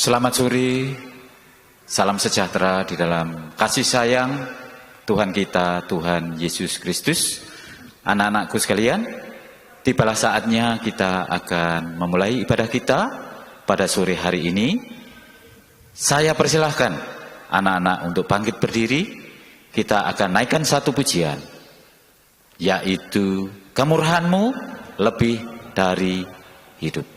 Selamat sore, salam sejahtera di dalam kasih sayang Tuhan kita, Tuhan Yesus Kristus. Anak-anakku sekalian, tibalah saatnya kita akan memulai ibadah kita pada sore hari ini. Saya persilahkan anak-anak untuk bangkit berdiri. Kita akan naikkan satu pujian, yaitu kemurahan-Mu lebih dari hidup.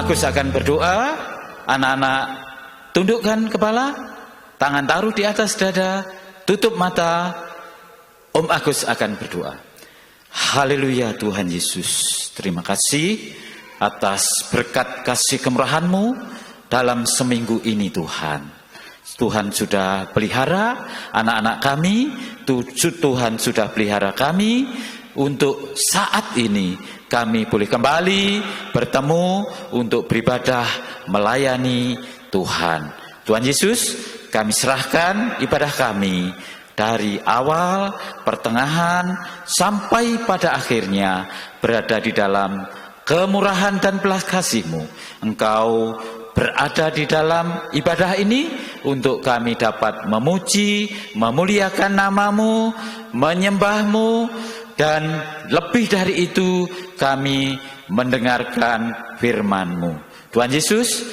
Agus akan berdoa, anak-anak tundukkan kepala, tangan taruh di atas dada, tutup mata. Om Agus akan berdoa. Haleluya Tuhan Yesus, terima kasih atas berkat kasih kemurahan-Mu dalam seminggu ini Tuhan. Tuhan sudah pelihara anak-anak kami, Tuhan sudah pelihara kami. Untuk saat ini kami boleh kembali bertemu untuk beribadah melayani Tuhan. Tuhan Yesus, kami serahkan ibadah kami dari awal, pertengahan, sampai pada akhirnya berada di dalam kemurahan dan belas kasih-Mu. Engkau berada di dalam ibadah ini untuk kami dapat memuji, memuliakan nama-Mu, menyembah-Mu, dan lebih dari itu kami mendengarkan firman-Mu. Tuhan Yesus,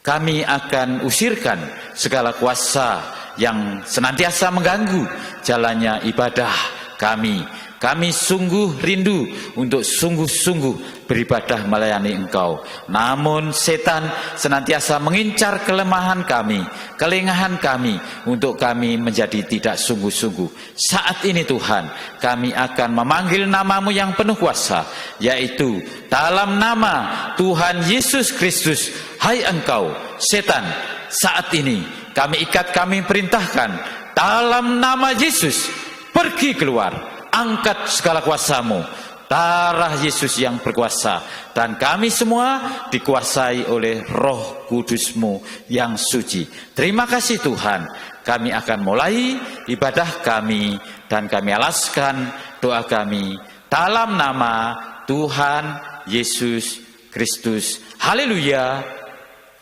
kami akan usirkan segala kuasa yang senantiasa mengganggu jalannya ibadah kami. Kami sungguh rindu untuk sungguh-sungguh beribadah melayani Engkau. Namun setan senantiasa mengincar kelemahan kami, kelengahan kami, untuk kami menjadi tidak sungguh-sungguh. Saat ini Tuhan, kami akan memanggil nama-Mu yang penuh kuasa, yaitu dalam nama Tuhan Yesus Kristus. Hai engkau, setan, saat ini kami ikat, kami perintahkan, dalam nama Yesus, pergi keluar. Angkat segala kuasa-Mu, darah Yesus yang berkuasa, dan kami semua dikuasai oleh Roh Kudus-Mu yang suci. Terima kasih Tuhan, kami akan mulai ibadah kami, dan kami alaskan doa kami dalam nama Tuhan Yesus Kristus. Haleluya,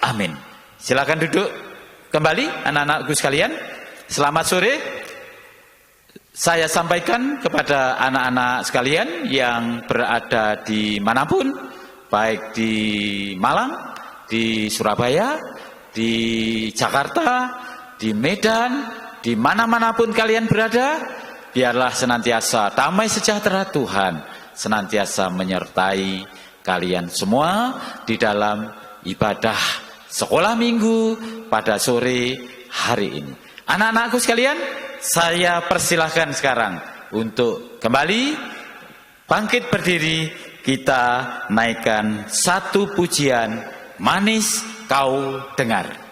amin. Silakan duduk kembali anak-anakku sekalian. Selamat sore. Saya sampaikan kepada anak-anak sekalian yang berada di manapun, baik di Malang, di Surabaya, di Jakarta, di Medan, di mana-manapun kalian berada, biarlah senantiasa damai sejahtera Tuhan senantiasa menyertai kalian semua di dalam ibadah sekolah minggu pada sore hari ini. Anak-anakku sekalian, saya persilahkan sekarang untuk kembali bangkit berdiri. Kita naikkan satu pujian, Manis Kau Dengar.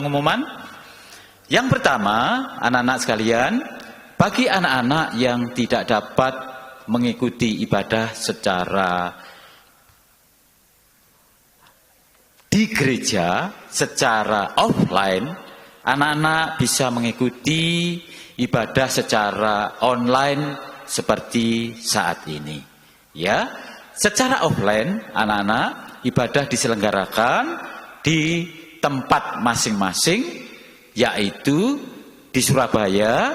pengumuman. Yang pertama, anak-anak sekalian, bagi anak-anak yang tidak dapat mengikuti ibadah secara di gereja, secara offline, anak-anak bisa mengikuti ibadah secara online seperti saat ini. Ya, secara offline, anak-anak ibadah diselenggarakan di tempat masing-masing, yaitu di Surabaya,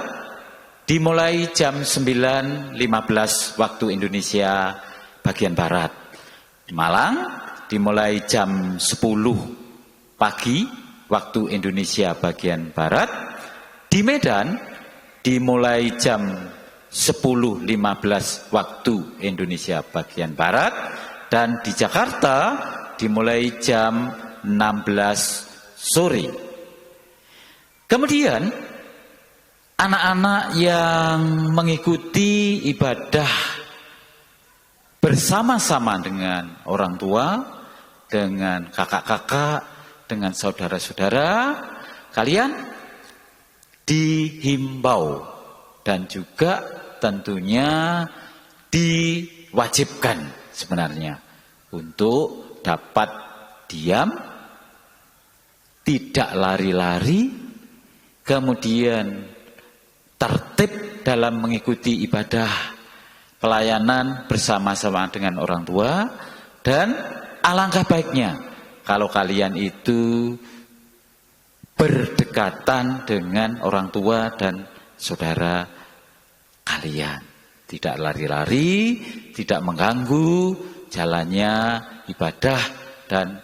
dimulai jam 9.15 waktu Indonesia bagian Barat. Di Malang, dimulai jam 10 pagi waktu Indonesia bagian Barat. Di Medan, dimulai jam 10.15 waktu Indonesia bagian Barat. Dan di Jakarta, dimulai jam 16 sore. Kemudian, anak-anak yang mengikuti ibadah bersama-sama dengan orang tua, dengan kakak-kakak, dengan saudara-saudara, kalian dihimbau dan juga tentunya diwajibkan sebenarnya untuk dapat diam, tidak lari-lari, kemudian tertib dalam mengikuti ibadah pelayanan bersama-sama dengan orang tua, dan alangkah baiknya kalau kalian itu berdekatan dengan orang tua dan saudara kalian. Tidak lari-lari, tidak mengganggu jalannya ibadah dan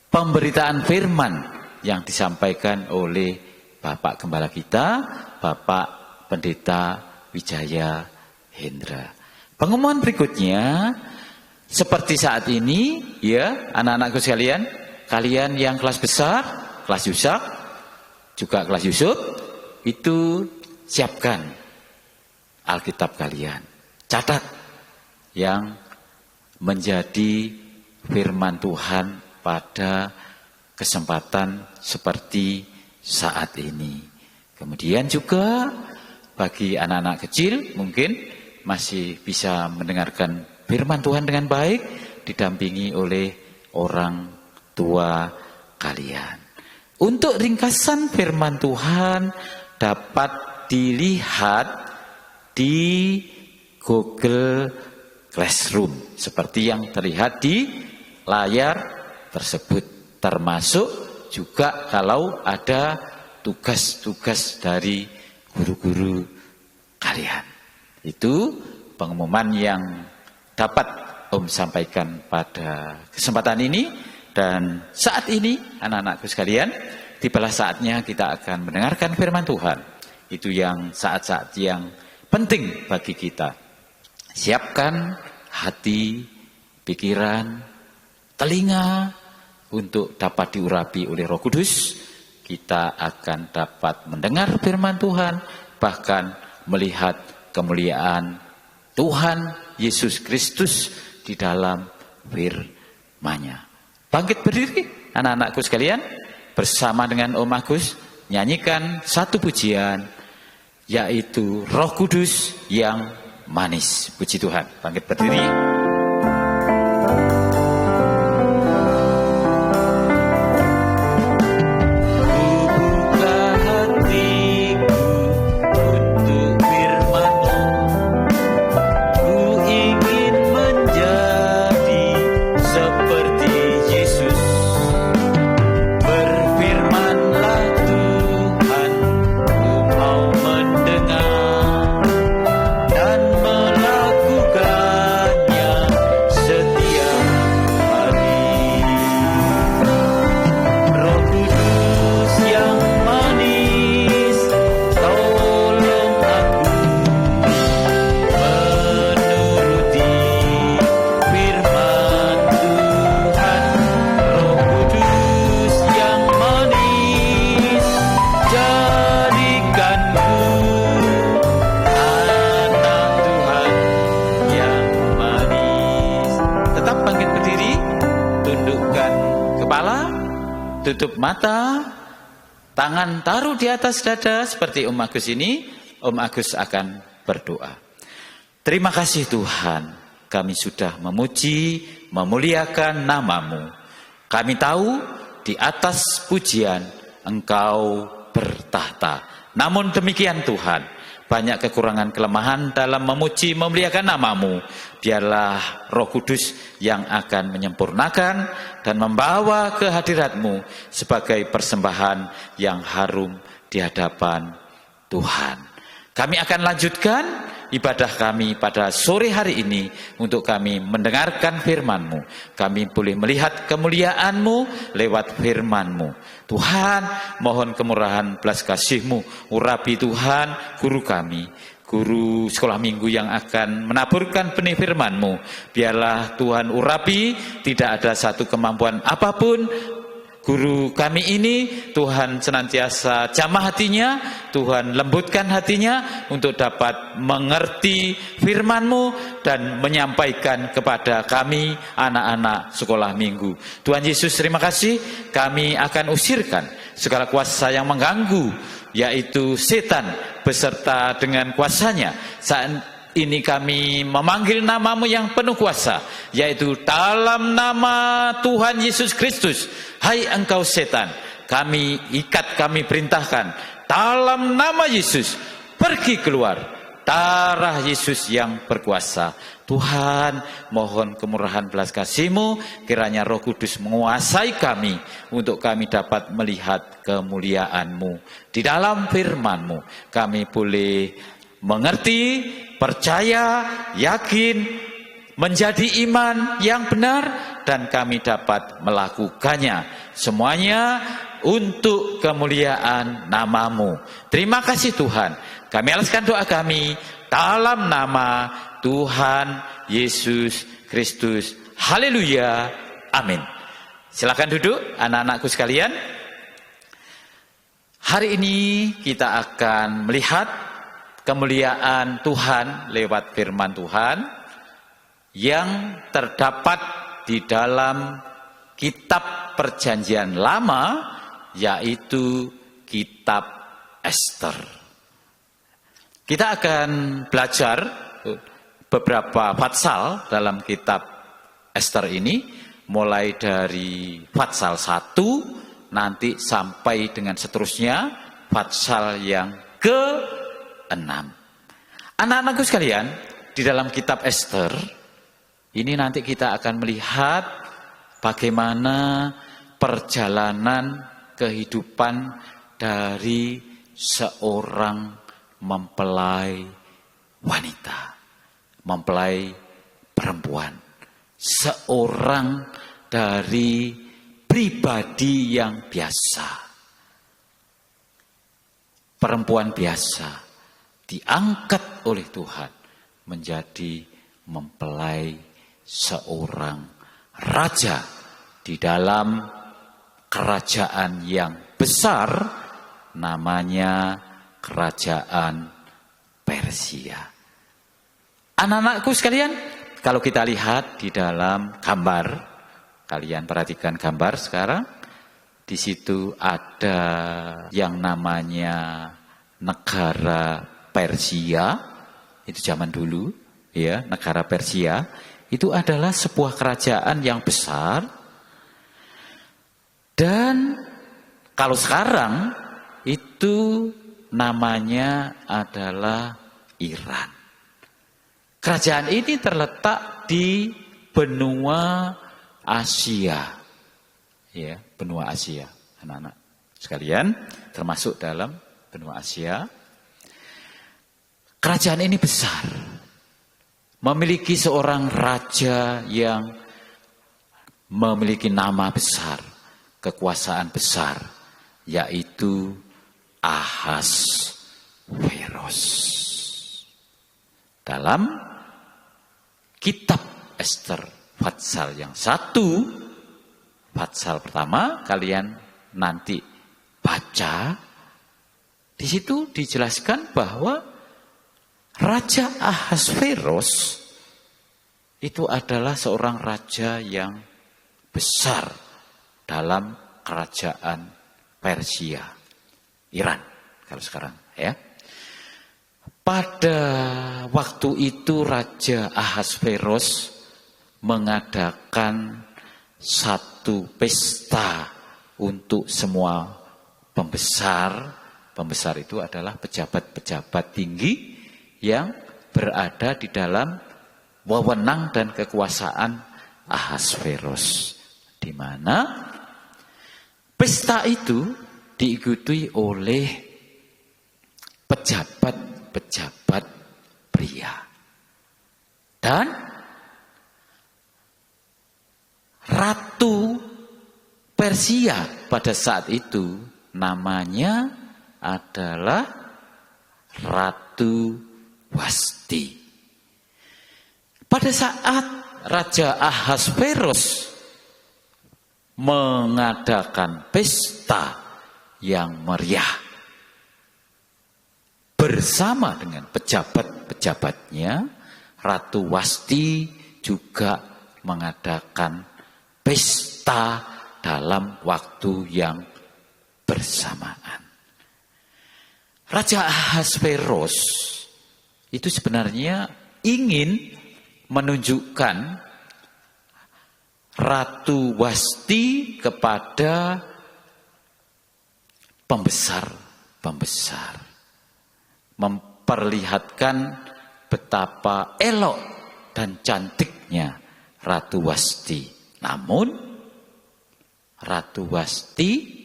pemberitaan firman yang disampaikan oleh Bapak Gembala kita, Bapak Pendeta Wijaya Hendra. Pengumuman berikutnya, seperti saat ini, ya anak-anakku sekalian, kalian yang kelas besar, kelas Yusak, juga kelas Yusuf, itu siapkan Alkitab kalian. Catat yang menjadi firman Tuhan pada kesempatan seperti saat ini. Kemudian juga bagi anak-anak kecil mungkin masih bisa mendengarkan firman Tuhan dengan baik, didampingi oleh orang tua kalian. Untuk ringkasan firman Tuhan dapat dilihat di Google Classroom seperti yang terlihat di layar tersebut, termasuk juga kalau ada tugas-tugas dari guru-guru kalian. Itu pengumuman yang dapat Om sampaikan pada kesempatan ini. Dan saat ini anak-anakku sekalian, tibalah saatnya kita akan mendengarkan firman Tuhan. Itu yang saat-saat yang penting bagi kita. Siapkan hati, pikiran, telinga untuk dapat diurapi oleh Roh Kudus. Kita akan dapat mendengar firman Tuhan, bahkan melihat kemuliaan Tuhan Yesus Kristus di dalam firman-Nya. Bangkit berdiri anak-anakku sekalian, bersama dengan Om Agus nyanyikan satu pujian, yaitu Roh Kudus yang manis. Puji Tuhan. Bangkit berdiri. Tutup mata, tangan taruh di atas dada seperti Om Agus ini, Om Agus akan berdoa. Terima kasih Tuhan, kami sudah memuji, memuliakan nama-Mu. Kami tahu di atas pujian Engkau bertahta. Namun demikian Tuhan, banyak kekurangan kelemahan dalam memuji, memuliakan nama-Mu. Biarlah Roh Kudus yang akan menyempurnakan dan membawa kehadirat-Mu sebagai persembahan yang harum di hadapan Tuhan. Kami akan lanjutkan ibadah kami pada sore hari ini untuk kami mendengarkan firman-Mu. Kami boleh melihat kemuliaan-Mu lewat firman-Mu. Tuhan, mohon kemurahan belas kasih-Mu, urapi Tuhan guru kami, guru sekolah minggu yang akan menaburkan benih firman-Mu. Biarlah Tuhan urapi, tidak ada satu kemampuan apapun guru kami ini. Tuhan senantiasa jamah hatinya, Tuhan lembutkan hatinya untuk dapat mengerti firman-Mu dan menyampaikan kepada kami anak-anak sekolah minggu. Tuhan Yesus, terima kasih. Kami akan usirkan segala kuasa yang mengganggu, yaitu setan beserta dengan kuasanya. Saat ini kami memanggil nama-Mu yang penuh kuasa, yaitu dalam nama Tuhan Yesus Kristus. Hai engkau setan, kami ikat, kami perintahkan, dalam nama Yesus, pergi keluar. Darah Yesus yang berkuasa. Tuhan, mohon kemurahan belas kasih-Mu, kiranya Roh Kudus menguasai kami untuk kami dapat melihat kemuliaan-Mu. Di dalam firman-Mu kami boleh mengerti, percaya, yakin, menjadi iman yang benar, dan kami dapat melakukannya. Semuanya untuk kemuliaan nama-Mu. Terima kasih Tuhan. Kami alaskan doa kami dalam nama Tuhan Yesus Kristus. Haleluya. Amin. Silakan duduk anak-anakku sekalian. Hari ini kita akan melihat kemuliaan Tuhan lewat firman Tuhan yang terdapat di dalam kitab Perjanjian Lama, yaitu kitab Ester. Kita akan belajar beberapa pasal dalam kitab Ester ini, mulai dari pasal 1 nanti sampai dengan seterusnya pasal yang ke-6. Anak-anakku sekalian, di dalam kitab Ester ini nanti kita akan melihat bagaimana perjalanan kehidupan dari seorang mempelai wanita, mempelai perempuan, seorang dari pribadi yang biasa, perempuan biasa, diangkat oleh Tuhan menjadi mempelai seorang raja di dalam kerajaan yang besar, namanya kerajaan Persia. Anak-anakku sekalian, kalau kita lihat di dalam gambar, kalian perhatikan gambar sekarang, di situ ada yang namanya negara Persia, itu zaman dulu, ya, negara Persia, itu adalah sebuah kerajaan yang besar. Dan kalau sekarang itu namanya adalah Iran. Kerajaan ini terletak di benua Asia. Ya, benua Asia, anak-anak sekalian, termasuk dalam benua Asia. Kerajaan ini besar. Memiliki seorang raja yang memiliki nama besar, kekuasaan besar, yaitu Ahasveros. Dalam kitab Ester pasal yang 1, pasal pertama, kalian nanti baca, di situ dijelaskan bahwa Raja Ahasveros itu adalah seorang raja yang besar dalam kerajaan Persia. Iran kalau sekarang ya. Pada waktu itu Raja Ahasveros mengadakan satu pesta untuk semua pembesar. Pembesar itu adalah pejabat-pejabat tinggi yang berada di dalam wewenang dan kekuasaan Ahasveros, di mana pesta itu diikuti oleh pejabat-pejabat pria. Dan Ratu Persia pada saat itu namanya adalah Ratu Wasti. Pada saat Raja Ahasveros mengadakan pesta yang meriah bersama dengan pejabat-pejabatnya, Ratu Wasti juga mengadakan pesta dalam waktu yang bersamaan. Raja Ahasveros itu sebenarnya ingin menunjukkan Ratu Wasti kepada pembesar-pembesar, memperlihatkan betapa elok dan cantiknya Ratu Wasti. Namun Ratu Wasti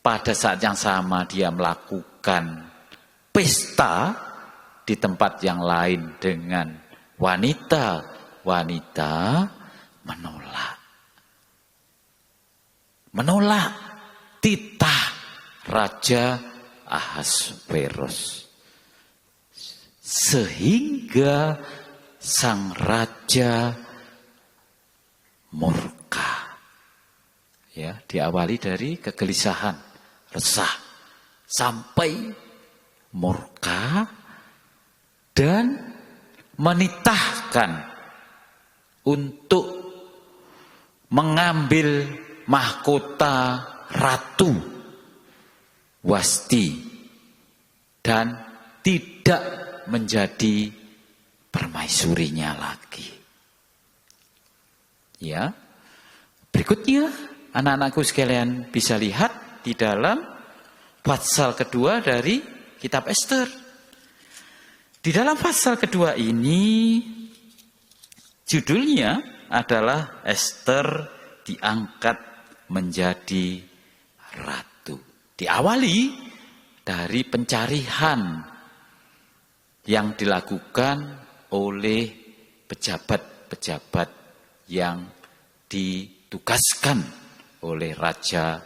pada saat yang sama dia melakukan pesta di tempat yang lain dengan wanita menolak titah Raja Ahasveros, sehingga sang raja murka. Ya, diawali dari kegelisahan, resah, sampai murka dan menitahkan untuk mengambil mahkota Ratu Wasti dan tidak menjadi permaisurinya lagi. Ya, berikutnya anak-anakku sekalian bisa lihat di dalam pasal kedua dari kitab Ester. Di dalam pasal kedua ini judulnya adalah Ester diangkat menjadi ratu. Diawali dari pencarian yang dilakukan oleh pejabat-pejabat yang ditugaskan oleh Raja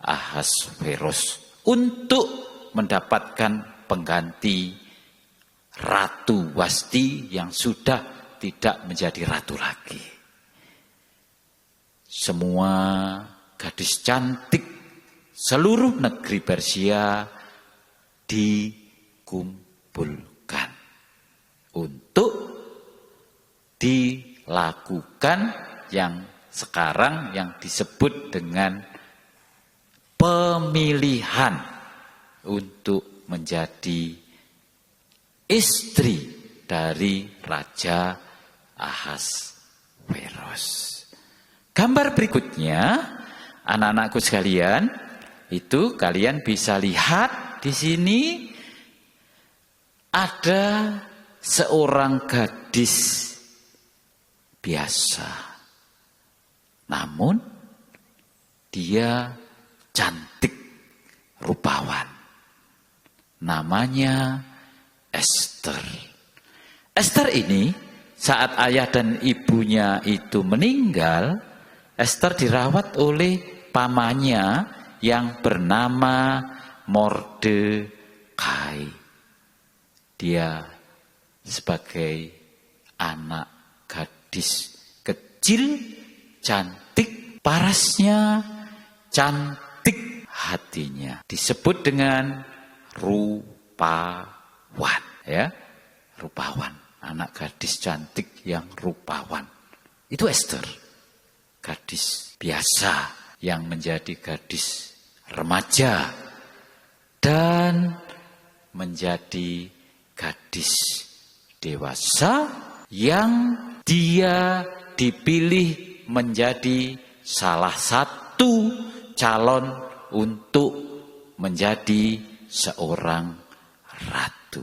Ahasveros untuk mendapatkan pengganti Ratu Wasti yang sudah tidak menjadi ratu lagi. Semua gadis cantik seluruh negeri Persia dikumpulkan untuk dilakukan yang sekarang yang disebut dengan pemilihan untuk menjadi istri dari Raja Ahasveros. Gambar berikutnya, anak-anakku sekalian, itu kalian bisa lihat di sini ada seorang gadis biasa. Namun dia cantik rupawan. Namanya Ester. Ester ini saat ayah dan ibunya itu meninggal, Ester dirawat oleh pamannya yang bernama Mordekai. Dia sebagai anak gadis kecil, cantik parasnya, cantik hatinya. Disebut dengan rupawan, ya, rupawan, anak gadis cantik yang rupawan. Itu Ester, gadis biasa yang menjadi gadis remaja dan menjadi gadis dewasa yang dia dipilih menjadi salah satu calon untuk menjadi seorang ratu.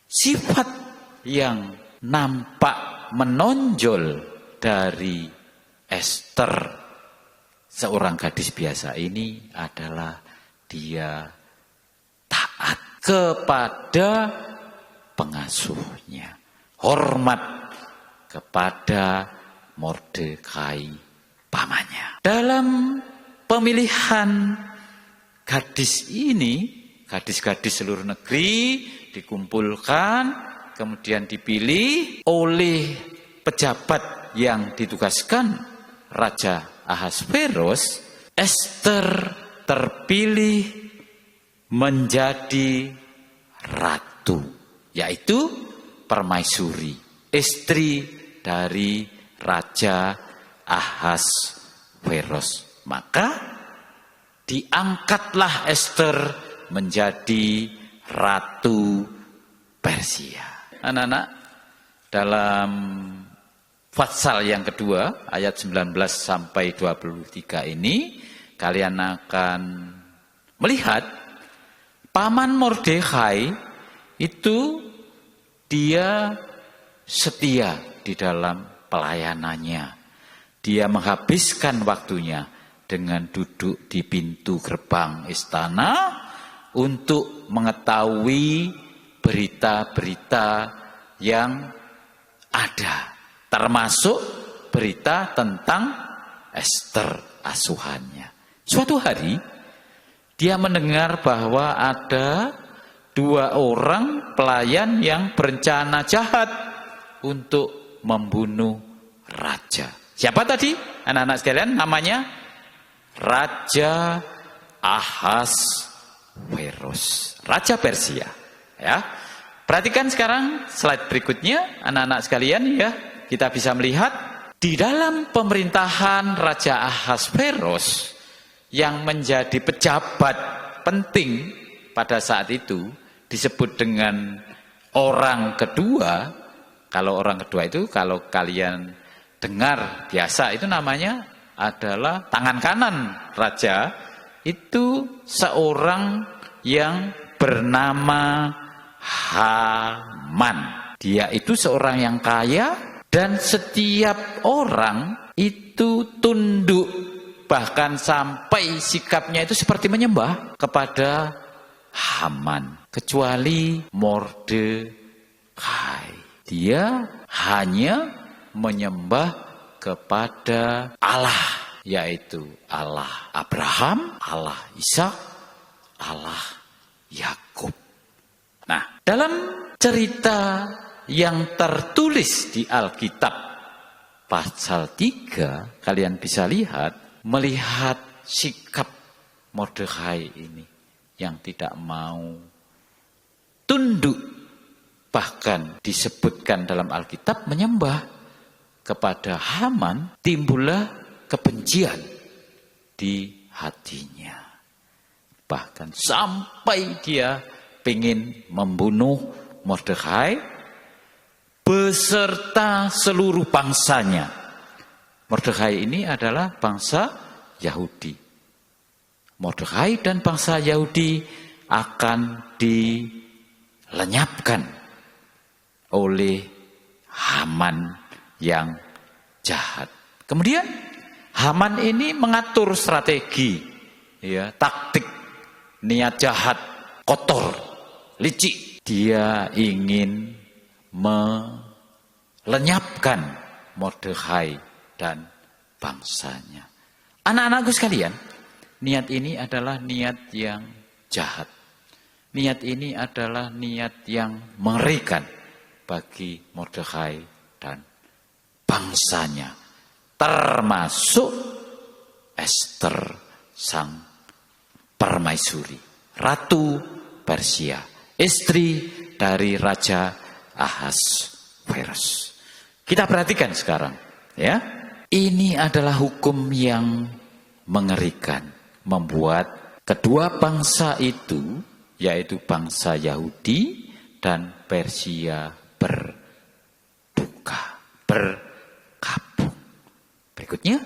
Sifat yang nampak menonjol dari Ester, seorang gadis biasa ini, adalah dia taat kepada pengasuhnya, hormat kepada Mordekai pamannya. Dalam pemilihan gadis ini, gadis-gadis seluruh negeri dikumpulkan, kemudian dipilih oleh pejabat yang ditugaskan Raja Ahasveros. Ester terpilih menjadi ratu, yaitu permaisuri, istri dari Raja Ahasveros. Maka diangkatlah Ester menjadi ratu Persia. Anak-anak, dalam pasal yang kedua ayat 19 sampai 23 ini kalian akan melihat paman Mordekai itu dia setia di dalam pelayanannya. Dia menghabiskan waktunya dengan duduk di pintu gerbang istana untuk mengetahui berita-berita yang ada, termasuk berita tentang Ester asuhannya. Suatu hari dia mendengar bahwa ada 2 orang pelayan yang berencana jahat untuk membunuh raja. Siapa tadi? Anak-anak sekalian, namanya Raja Ahasveros, Raja Persia. Ya, perhatikan sekarang slide berikutnya, anak-anak sekalian ya. Kita bisa melihat di dalam pemerintahan Raja Ahasveros yang menjadi pejabat penting pada saat itu disebut dengan orang kedua. Kalau orang kedua itu, kalau kalian dengar biasa, itu namanya adalah tangan kanan raja. Itu seorang yang bernama Haman. Dia itu seorang yang kaya dan setiap orang itu tunduk, bahkan sampai sikapnya itu seperti menyembah kepada Haman, kecuali Mordekai. Dia hanya menyembah kepada Allah, yaitu Allah Abraham, Allah Ishak, Allah Yakub. Nah, dalam cerita yang tertulis di Alkitab pasal 3, kalian bisa lihat, melihat sikap Mordekai ini yang tidak mau tunduk. Bahkan disebutkan dalam Alkitab menyembah kepada Haman, timbullah kebencian di hatinya. Bahkan sampai dia ingin membunuh Mordekai beserta seluruh bangsanya. Mordekai ini adalah bangsa Yahudi. Mordekai dan bangsa Yahudi akan dilenyapkan oleh Haman yang jahat. Kemudian Haman ini mengatur strategi, ya, taktik, niat jahat, kotor, licik. Dia ingin melenyapkan Mordekai dan bangsanya. Anak-anakku sekalian, niat ini adalah niat yang jahat. Niat ini adalah niat yang mengerikan bagi Mordekai dan bangsanya, termasuk Ester sang permaisuri, Ratu Persia, istri dari Raja Ahasveros. Kita perhatikan sekarang, ya. Ini adalah hukum yang mengerikan, membuat kedua bangsa itu yaitu bangsa Yahudi dan Persia berduka, berkabung. Berikutnya,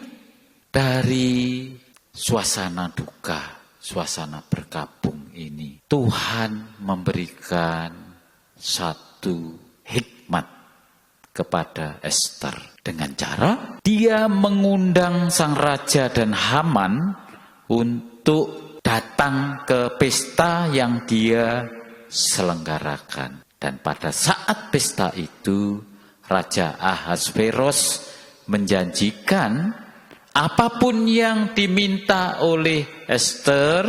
dari suasana duka, suasana berkabung ini, Tuhan memberikan satu hikmat kepada Ester. Dengan cara dia mengundang sang raja dan Haman untuk datang ke pesta yang dia selenggarakan. Dan pada saat pesta itu, Raja Ahasveros menjanjikan apapun yang diminta oleh Ester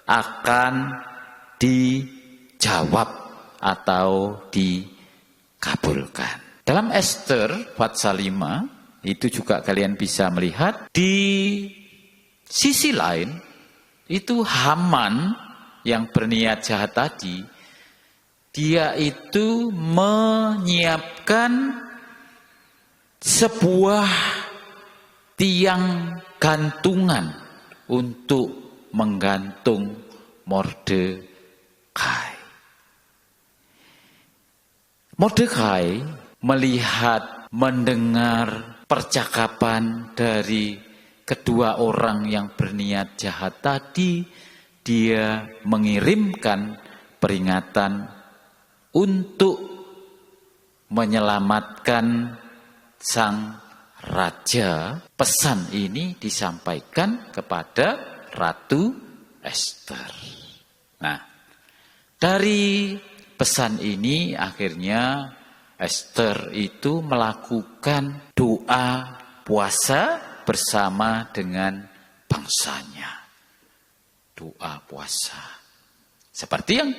akan dijawab atau dikabulkan. Dalam Ester pasal 5 itu juga kalian bisa melihat di sisi lain itu Haman yang berniat jahat tadi, dia itu menyiapkan sebuah tiang gantungan untuk menggantung Mordekai. Mordekai melihat, mendengar percakapan dari kedua orang yang berniat jahat tadi, dia mengirimkan peringatan untuk menyelamatkan sang raja. Pesan ini disampaikan kepada Ratu Ester. Nah, dari pesan ini akhirnya Ester itu melakukan doa puasa bersama dengan bangsanya. Doa puasa. Seperti yang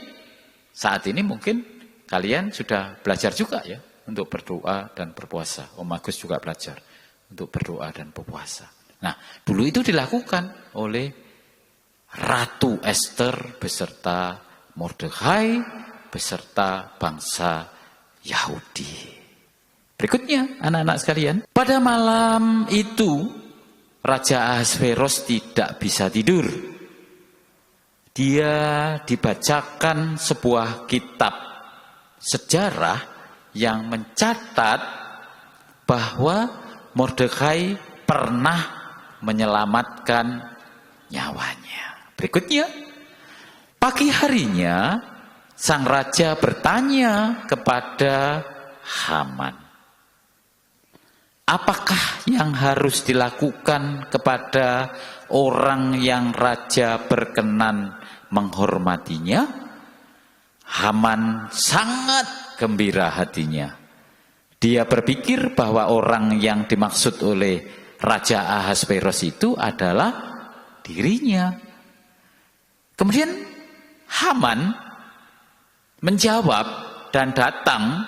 saat ini mungkin kalian sudah belajar juga ya untuk berdoa dan berpuasa. Om Agus juga belajar untuk berdoa dan berpuasa. Nah, dulu itu dilakukan oleh Ratu Ester beserta Mordekai beserta bangsa Yahudi. Berikutnya, anak-anak sekalian, pada malam itu Raja Ahasveros tidak bisa tidur. Dia dibacakan sebuah kitab sejarah yang mencatat bahwa Mordekai pernah menyelamatkan nyawanya. Berikutnya, pagi harinya sang raja bertanya kepada Haman, apakah yang harus dilakukan kepada orang yang raja berkenan menghormatinya? Haman sangat gembira hatinya. Dia berpikir bahwa orang yang dimaksud oleh Raja Ahasveros itu adalah dirinya. Kemudian Haman menjawab dan datang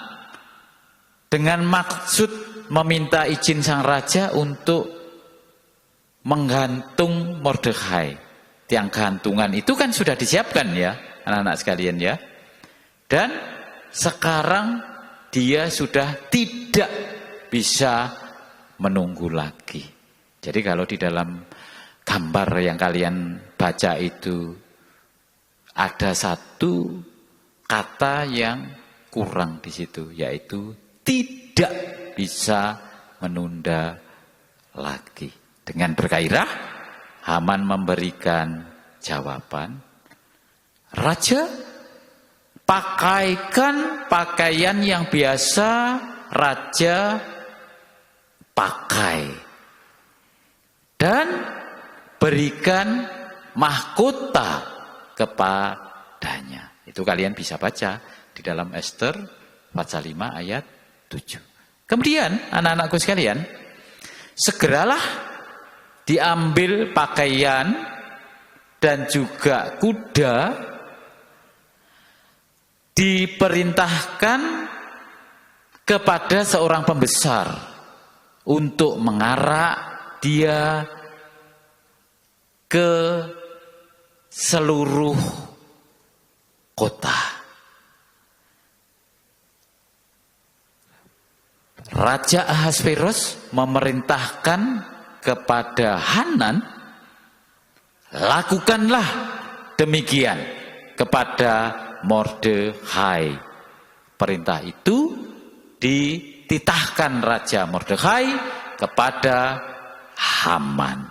dengan maksud meminta izin sang raja untuk menggantung Mordekai. Tiang gantungan itu kan sudah disiapkan ya, anak-anak sekalian ya. Dan sekarang dia sudah tidak bisa menunggu lagi. Jadi kalau di dalam gambar yang kalian baca itu ada satu kata yang kurang di situ, yaitu tidak bisa menunda lagi. Dengan bergairah, Haman memberikan jawaban, Raja, pakaikan pakaian yang biasa raja pakai dan berikan mahkota kepadanya. Itu kalian bisa baca di dalam Ester pasal 5 ayat 7. Kemudian anak-anakku sekalian, segeralah diambil pakaian dan juga kuda, diperintahkan kepada seorang pembesar untuk mengarak dia ke seluruh kota. Raja Ahasveros memerintahkan kepada Hanan, lakukanlah demikian kepada Mordekhai. Perintah itu dititahkan Raja Mordekhai kepada Haman.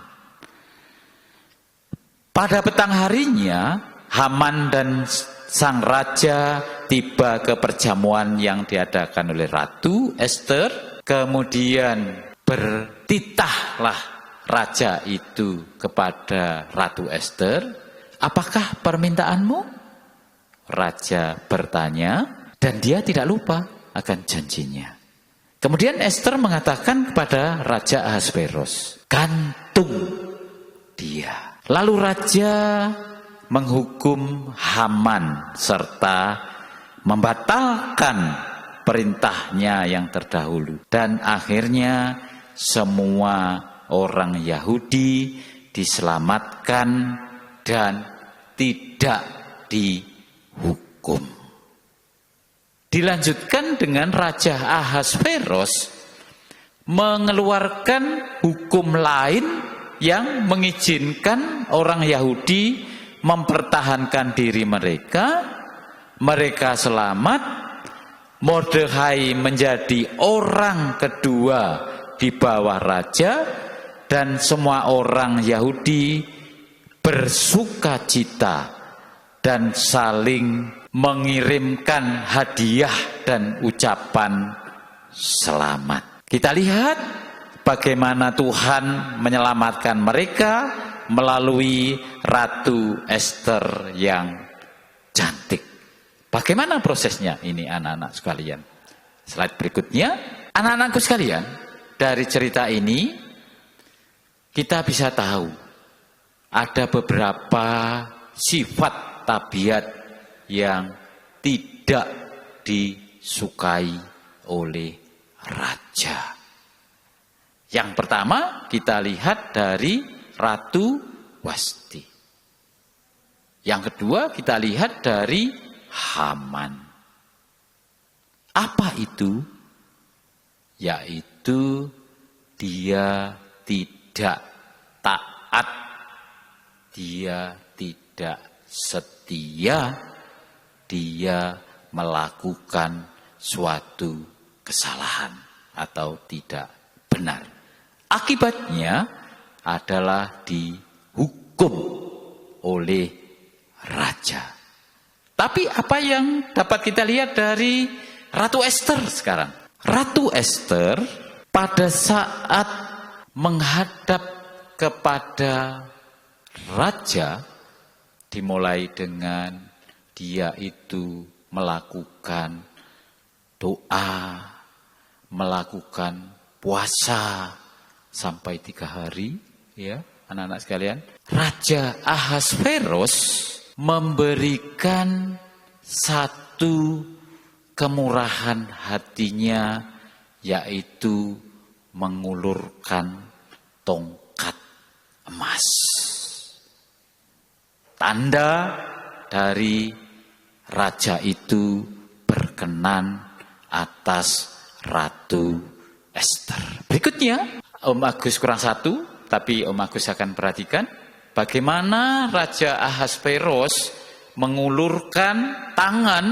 Pada petang harinya, Haman dan sang raja tiba ke perjamuan yang diadakan oleh Ratu Ester. Kemudian bertitahlah raja itu kepada Ratu Ester, "Apakah permintaanmu?" Raja bertanya, dan dia tidak lupa akan janjinya. Kemudian Ester mengatakan kepada Raja Ahasveros, "Gantung dia." Lalu raja menghukum Haman serta membatalkan perintahnya yang terdahulu. Dan akhirnya semua orang Yahudi diselamatkan dan tidak dihukum. Dilanjutkan dengan Raja Ahasveros mengeluarkan hukum lain yang mengizinkan orang Yahudi mempertahankan diri mereka. Mereka selamat. Mordekhai menjadi orang kedua di bawah raja, dan semua orang Yahudi bersukacita dan saling mengirimkan hadiah dan ucapan selamat. Kita lihat bagaimana Tuhan menyelamatkan mereka melalui Ratu Ester yang cantik. Bagaimana prosesnya ini anak-anak sekalian? Slide berikutnya. Anak-anakku sekalian, dari cerita ini kita bisa tahu ada beberapa sifat tabiat yang tidak disukai oleh raja. Yang pertama kita lihat dari Ratu Wasti. Yang kedua kita lihat dari Haman. Apa itu? Yaitu dia tidak taat, dia tidak setia, dia melakukan suatu kesalahan atau tidak benar. Akibatnya adalah dihukum oleh raja. Tapi apa yang dapat kita lihat dari Ratu Ester sekarang? Ratu Ester pada saat menghadap kepada raja, dimulai dengan dia itu melakukan doa, melakukan puasa sampai 3 hari, ya anak-anak sekalian. Raja Ahasveros memberikan satu kemurahan hatinya, yaitu mengulurkan tongkat emas. Tanda dari raja itu berkenan atas Ratu Ester. Berikutnya, Om Agus kurang 1, tapi Om Agus akan perhatikan bagaimana Raja Ahasveros mengulurkan tangan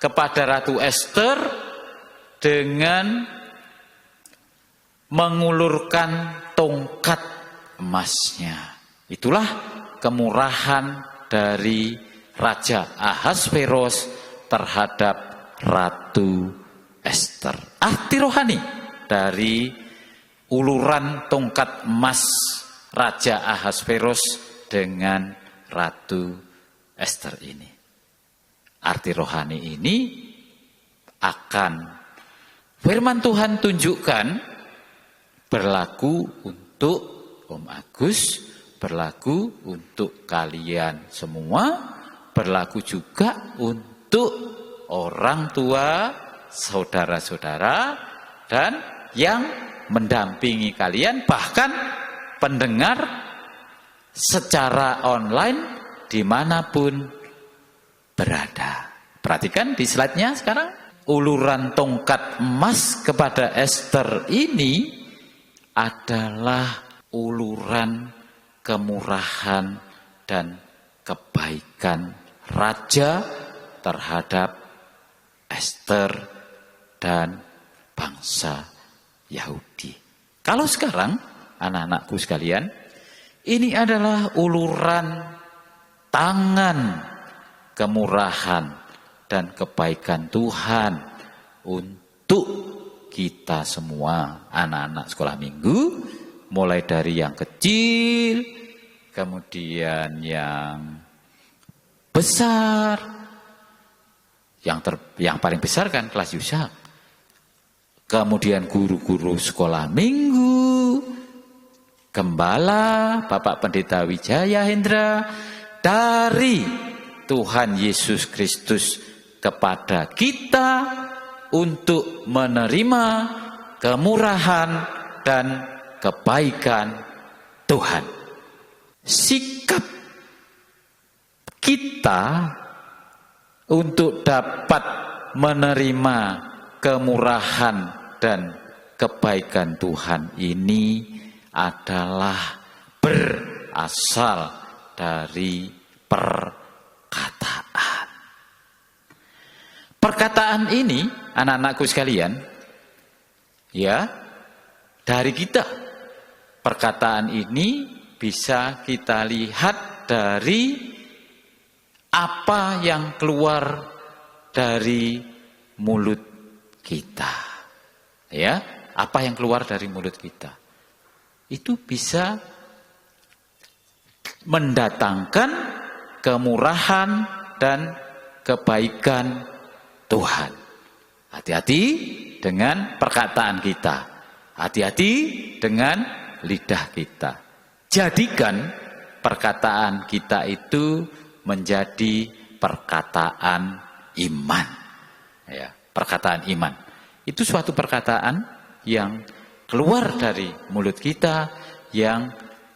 kepada Ratu Ester dengan mengulurkan tongkat emasnya. Itulah kemurahan dari Raja Ahasveros terhadap Ratu Ester. Arti rohani dari uluran tongkat emas Raja Ahasveros dengan Ratu Ester ini. Arti rohani ini akan firman Tuhan tunjukkan berlaku untuk Om Agus, berlaku untuk kalian semua, berlaku juga untuk orang tua, saudara-saudara, dan yang mendampingi kalian, bahkan pendengar secara online dimanapun berada. Perhatikan di slide-nya sekarang. Uluran tongkat emas kepada Ester ini adalah uluran kemurahan dan kebaikan raja terhadap Ester dan bangsa Yahudi. Kalau sekarang, anak-anakku sekalian, ini adalah uluran tangan kemurahan dan kebaikan Tuhan untuk kita semua anak-anak sekolah minggu, mulai dari yang kecil, kemudian yang besar, yang paling besar kan kelas Yusak, kemudian guru-guru sekolah minggu, gembala, Bapak Pendeta Wijaya Hendra, dari Tuhan Yesus Kristus kepada kita untuk menerima kemurahan dan kebaikan Tuhan. Sikap kita untuk dapat menerima kemurahan dan kebaikan Tuhan ini adalah berasal dari perkataan. Perkataan ini, anak-anakku sekalian, ya, dari kita. Perkataan ini bisa kita lihat dari apa yang keluar dari mulut kita. Ya, apa yang keluar dari mulut kita. Itu bisa mendatangkan kemurahan dan kebaikan Tuhan. Hati-hati dengan perkataan kita. Hati-hati dengan lidah kita. Jadikan perkataan kita itu menjadi perkataan iman. Ya, perkataan iman. Itu suatu perkataan yang keluar dari mulut kita yang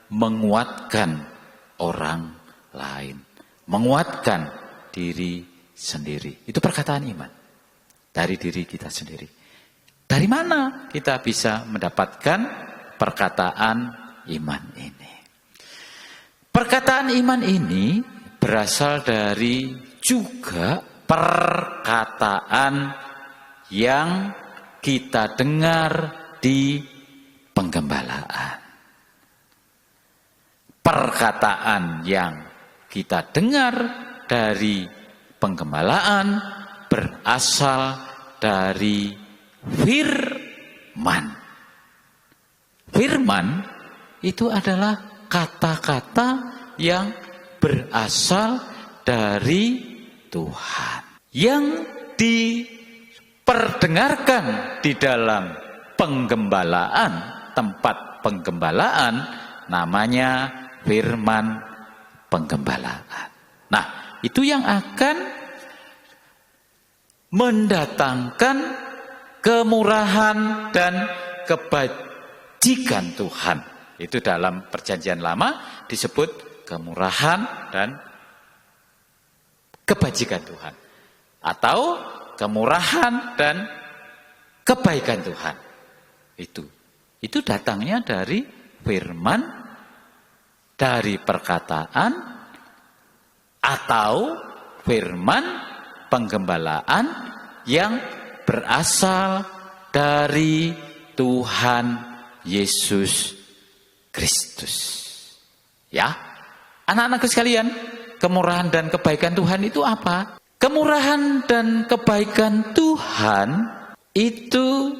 menguatkan orang lain, menguatkan diri sendiri. Itu perkataan iman dari diri kita sendiri. Dari mana kita bisa mendapatkan perkataan iman ini? Perkataan iman ini berasal dari juga perkataan yang kita dengar di penggembalaan. Perkataan yang kita dengar dari penggembalaan berasal dari firman. Firman itu adalah kata-kata yang berasal dari Tuhan, yang diperdengarkan di dalam penggembalaan, tempat penggembalaan, namanya firman penggembalaan. Nah, itu yang akan mendatangkan kemurahan dan kebajikan Tuhan. Itu dalam Perjanjian Lama disebut kemurahan dan kebajikan Tuhan, atau kemurahan dan kebaikan Tuhan. Itu datangnya dari firman, dari perkataan, atau firman penggembalaan yang berasal dari Tuhan Yesus Kristus. Ya, anak-anakku sekalian, kemurahan dan kebaikan Tuhan itu apa? Kemurahan dan kebaikan Tuhan itu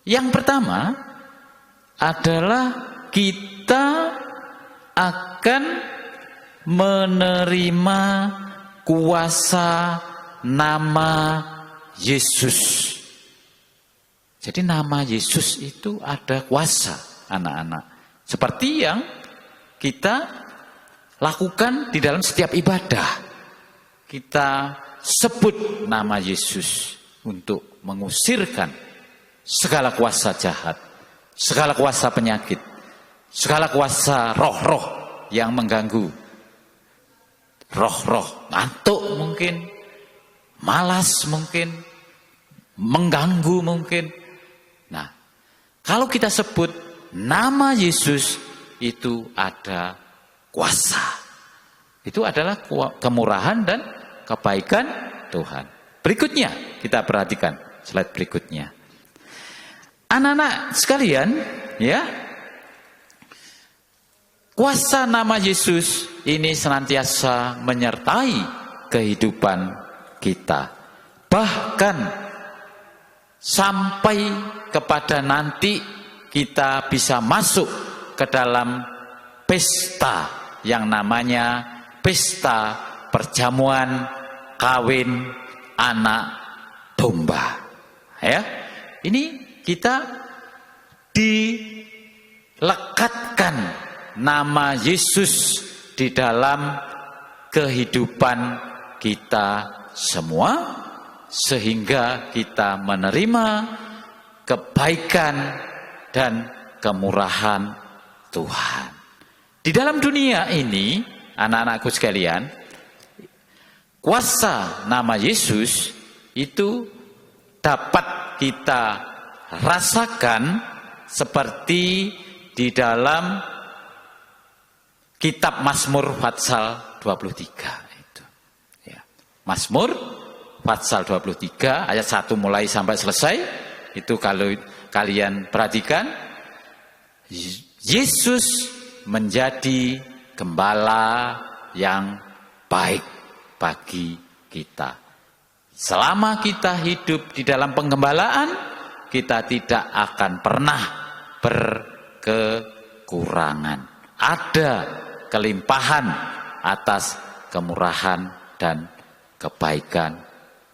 yang pertama adalah kita akan menerima kuasa nama Yesus. Jadi nama Yesus itu ada kuasa, anak-anak. Seperti yang kita lakukan di dalam setiap ibadah. Kita sebut nama Yesus untuk mengusirkan segala kuasa jahat, segala kuasa penyakit, segala kuasa roh-roh yang mengganggu. Roh-roh ngantuk mungkin, malas mungkin, mengganggu mungkin. Nah, kalau kita sebut nama Yesus, itu ada kuasa. Itu adalah kemurahan dan kebaikan Tuhan. Berikutnya kita perhatikan slide berikutnya. Anak-anak sekalian, ya. Kuasa nama Yesus ini senantiasa menyertai kehidupan kita. Bahkan sampai kepada nanti kita bisa masuk ke dalam pesta yang namanya pesta perjamuan kawin anak domba. Ya, ini kita dilekatkan nama Yesus di dalam kehidupan kita semua, sehingga kita menerima kebaikan dan kemurahan Tuhan. Di dalam dunia ini, anak-anakku sekalian, kuasa nama Yesus itu dapat kita rasakan seperti di dalam kitab Mazmur pasal 23 itu. Ya. Mazmur pasal 23 ayat 1 mulai sampai selesai, itu kalau kalian perhatikan, Yesus menjadi gembala yang baik bagi kita. Selama kita hidup di dalam penggembalaan, kita tidak akan pernah berkekurangan. Ada kelimpahan atas kemurahan dan kebaikan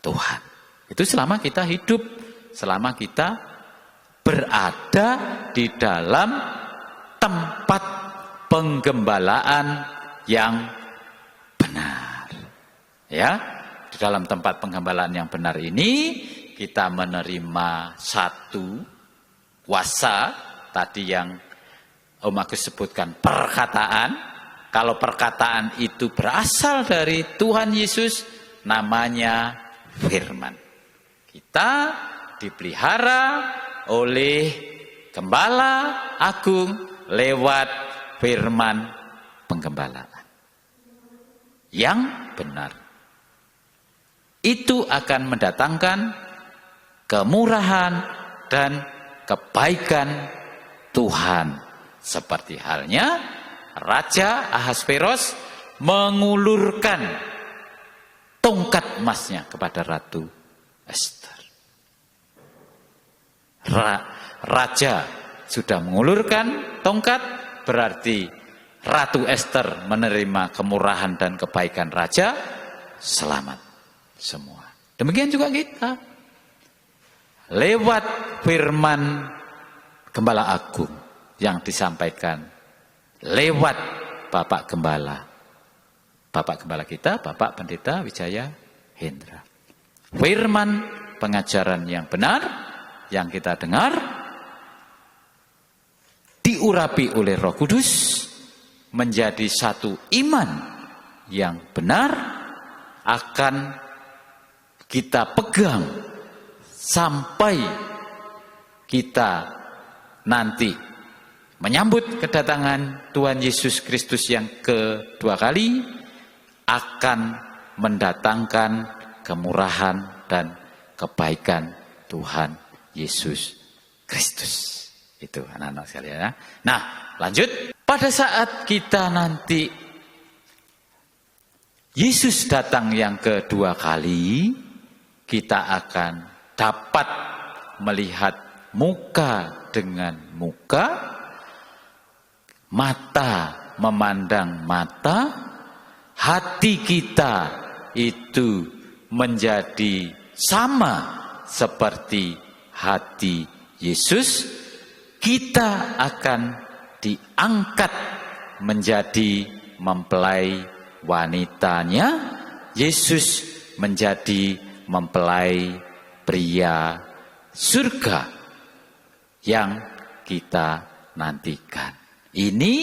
Tuhan. Itu selama kita hidup, selama kita berada di dalam tempat penggembalaan yang benar. Ya, di dalam tempat penggembalaan yang benar ini kita menerima satu kuasa tadi yang Om Agus sebutkan, perkataan. Kalau perkataan itu berasal dari Tuhan Yesus, namanya firman. Kita dipelihara oleh Gembala Agung lewat firman penggembalaan yang benar. Itu akan mendatangkan kemurahan dan kebaikan Tuhan. Seperti halnya Raja Ahasveros mengulurkan tongkat emasnya kepada Ratu Esther. Raja sudah mengulurkan tongkat, berarti Ratu Esther menerima kemurahan dan kebaikan Raja, selamat semua. Demikian juga kita. Lewat firman Gembala Agung yang disampaikan lewat Bapak Gembala. Bapak Gembala kita, Bapak Pendeta Wijaya Hendra. Firman pengajaran yang benar yang kita dengar diurapi oleh Roh Kudus menjadi satu iman yang benar, akan kita pegang sampai kita nanti menyambut kedatangan Tuhan Yesus Kristus yang kedua kali, akan mendatangkan kemurahan dan kebaikan Tuhan Yesus Kristus. Itu anak-anak sekalian ya. Nah, lanjut. Pada saat kita nanti Yesus datang yang kedua kali, kita akan dapat melihat muka dengan muka, mata memandang mata, hati kita itu menjadi sama seperti hati Yesus. Kita akan diangkat menjadi mempelai wanitanya, Yesus menjadi mempelai pria surga yang kita nantikan. Ini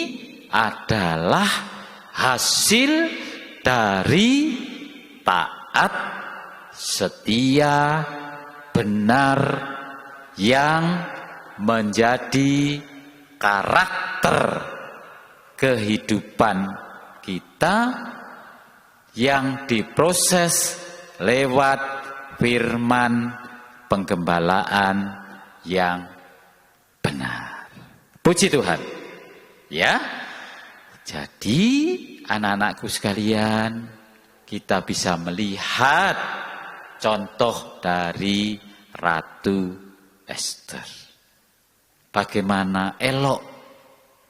adalah hasil dari taat, setia, benar yang menjadi karakter kehidupan kita yang diproses lewat firman penggembalaan yang benar. Puji Tuhan. Ya. Jadi anak-anakku sekalian, kita bisa melihat contoh dari Ratu Ester. Bagaimana elok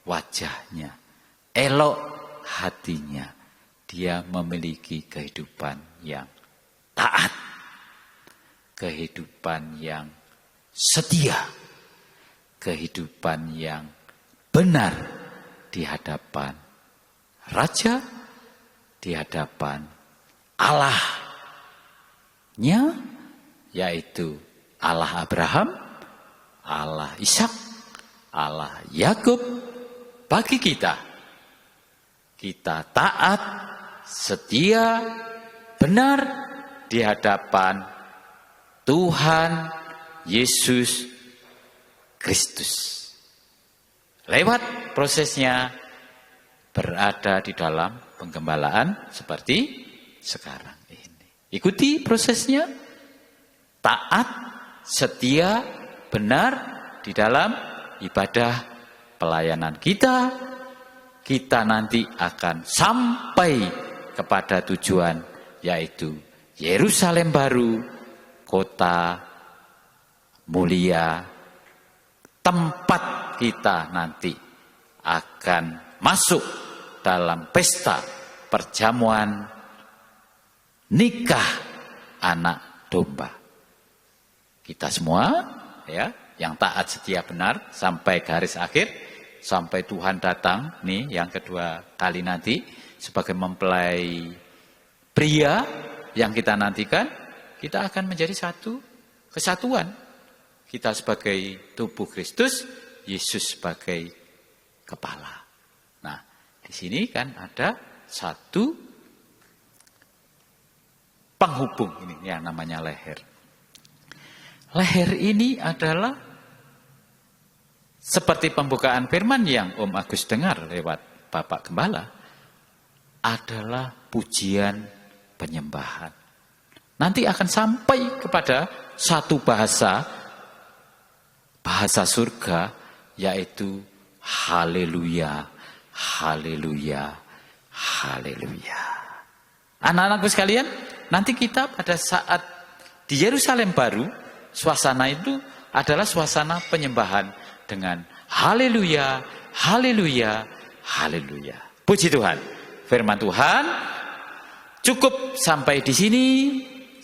wajahnya, elok hatinya. Dia memiliki kehidupan yang taat, kehidupan yang setia, kehidupan yang benar di hadapan Raja, di hadapan Allahnya, yaitu Allah Abraham, Allah Ishak, Allah Yakub. Bagi kita taat, setia, benar di hadapan Tuhan Yesus Kristus. Lewat prosesnya berada di dalam penggembalaan seperti sekarang ini. Ikuti prosesnya, taat, setia, benar di dalam ibadah pelayanan kita. Kita nanti akan sampai kepada tujuan, yaitu Yerusalem baru, kota mulia, tempat kita nanti akan masuk dalam pesta perjamuan nikah anak domba. Kita semua ya, yang taat setia benar sampai garis akhir, sampai Tuhan datang nih yang kedua kali nanti sebagai mempelai pria yang kita nantikan, kita akan menjadi satu kesatuan. Kita sebagai tubuh Kristus, Yesus sebagai kepala. Nah, di sini kan ada satu penghubung ini yang namanya leher. Leher ini adalah seperti pembukaan firman yang Om Agus dengar lewat Bapak Gembala, adalah pujian penyembahan. Nanti akan sampai kepada satu bahasa surga, yaitu haleluya, haleluya, haleluya. Anak-anakku sekalian, nanti kita pada saat di Yerusalem baru, suasana itu adalah suasana penyembahan dengan haleluya, haleluya, haleluya. Puji Tuhan. Firman Tuhan cukup sampai di sini.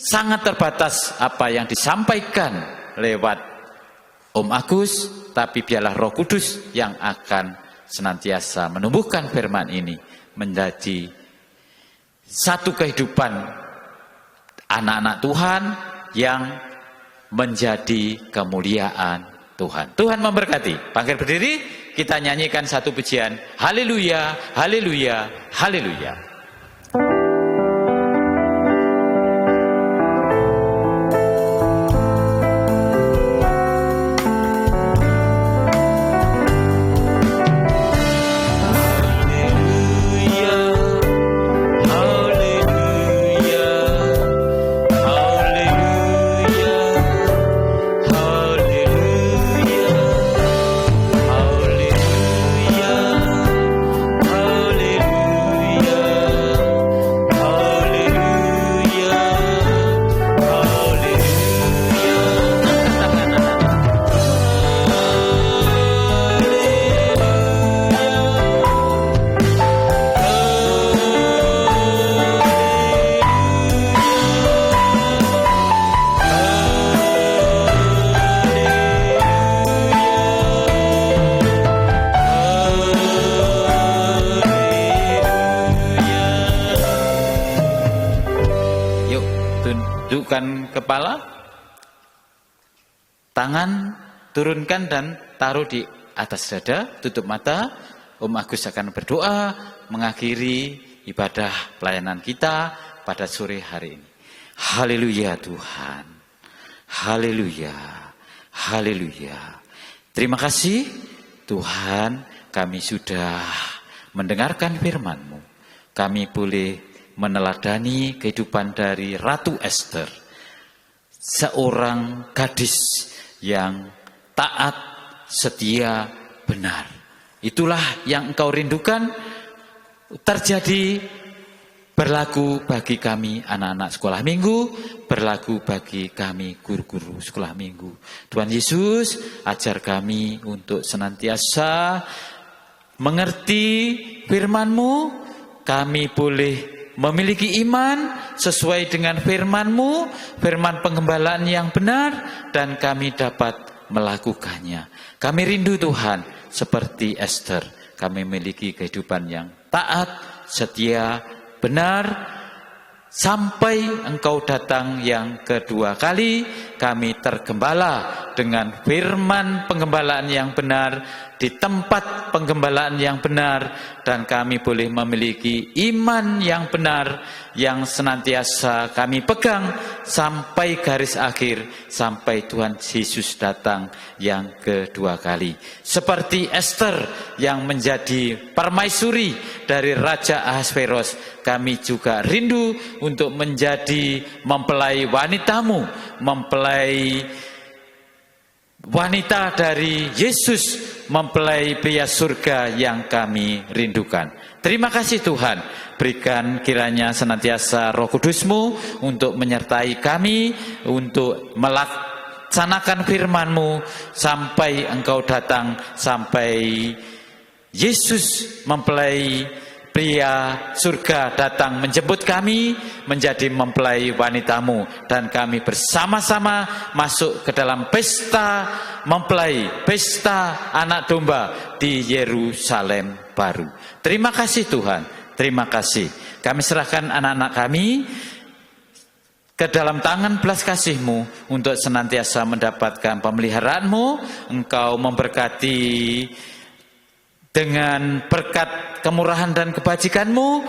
Sangat terbatas apa yang disampaikan lewat Om Agus, tapi biarlah Roh Kudus yang akan senantiasa menumbuhkan firman ini menjadi satu kehidupan anak-anak Tuhan yang menjadi kemuliaan Tuhan. Tuhan memberkati. Bangkit berdiri, kita nyanyikan satu pujian. Haleluya, haleluya, haleluya. Tundukkan kepala, tangan turunkan dan taruh di atas dada, tutup mata. Om Agus akan berdoa mengakhiri ibadah pelayanan kita pada sore hari ini. Haleluya Tuhan, haleluya, haleluya. Terima kasih Tuhan, kami sudah mendengarkan firman-Mu. Kami boleh meneladani kehidupan dari Ratu Ester, seorang gadis yang taat, setia, benar. Itulah yang engkau rindukan terjadi, berlaku bagi kami anak-anak sekolah minggu, berlaku bagi kami guru-guru sekolah minggu. Tuhan Yesus, ajar kami untuk senantiasa mengerti firman-Mu. Kami boleh memiliki iman sesuai dengan firman-Mu, firman penggembalaan yang benar, dan kami dapat melakukannya. Kami rindu Tuhan, seperti Ester, kami memiliki kehidupan yang taat, setia, benar, sampai Engkau datang yang kedua kali. Kami tergembala dengan firman penggembalaan yang benar, di tempat penggembalaan yang benar, dan kami boleh memiliki iman yang benar, yang senantiasa kami pegang sampai garis akhir, sampai Tuhan Yesus datang yang kedua kali. Seperti Ester yang menjadi permaisuri dari Raja Ahasveros, kami juga rindu untuk menjadi mempelai wanitamu, mempelai wanita dari Yesus, mempelai pria surga yang kami rindukan. Terima kasih Tuhan, berikan kiranya senantiasa Roh Kudus-Mu untuk menyertai kami, untuk melaksanakan firman-Mu sampai Engkau datang, sampai Yesus mempelai pria surga datang menjemput kami menjadi mempelai wanitamu, dan kami bersama-sama masuk ke dalam pesta mempelai, pesta anak domba di Yerusalem baru. Terima kasih Tuhan, terima kasih. Kami serahkan anak-anak kami ke dalam tangan belas kasih-Mu untuk senantiasa mendapatkan pemeliharaan-Mu. Engkau memberkati dengan berkat kemurahan dan kebajikan-Mu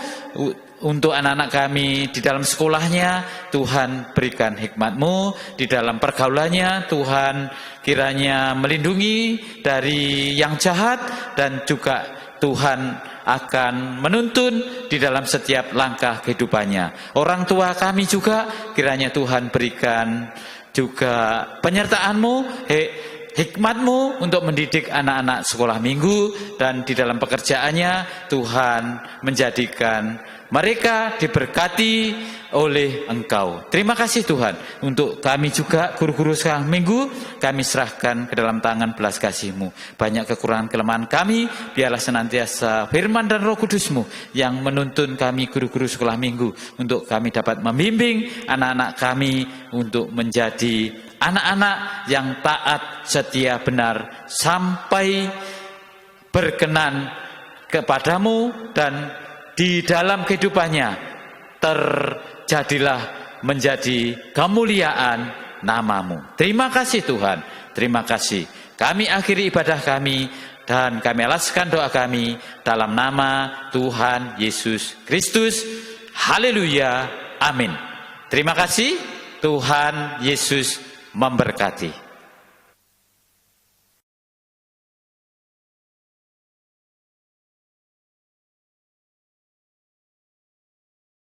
untuk anak-anak kami di dalam sekolahnya. Tuhan berikan hikmat-Mu di dalam pergaulannya. Tuhan kiranya melindungi dari yang jahat, dan juga Tuhan akan menuntun di dalam setiap langkah kehidupannya. Orang tua kami juga kiranya Tuhan berikan juga penyertaan-Mu, hikmat-Mu untuk mendidik anak-anak sekolah minggu, dan di dalam pekerjaannya Tuhan menjadikan mereka diberkati oleh Engkau. Terima kasih Tuhan. Untuk kami juga guru-guru sekolah minggu, kami serahkan ke dalam tangan belas kasih-Mu. Banyak kekurangan kelemahan kami, biarlah senantiasa firman dan Roh Kudus-Mu yang menuntun kami guru-guru sekolah minggu, untuk kami dapat membimbing anak-anak kami untuk menjadi anak-anak yang taat, setia, benar, sampai berkenan kepadamu, dan di dalam kehidupannya terjadilah menjadi kemuliaan nama-Mu. Terima kasih Tuhan, terima kasih. Kami akhiri ibadah kami, dan kami alaskan doa kami dalam nama Tuhan Yesus Kristus. Haleluya, amin. Terima kasih, Tuhan Yesus memberkati.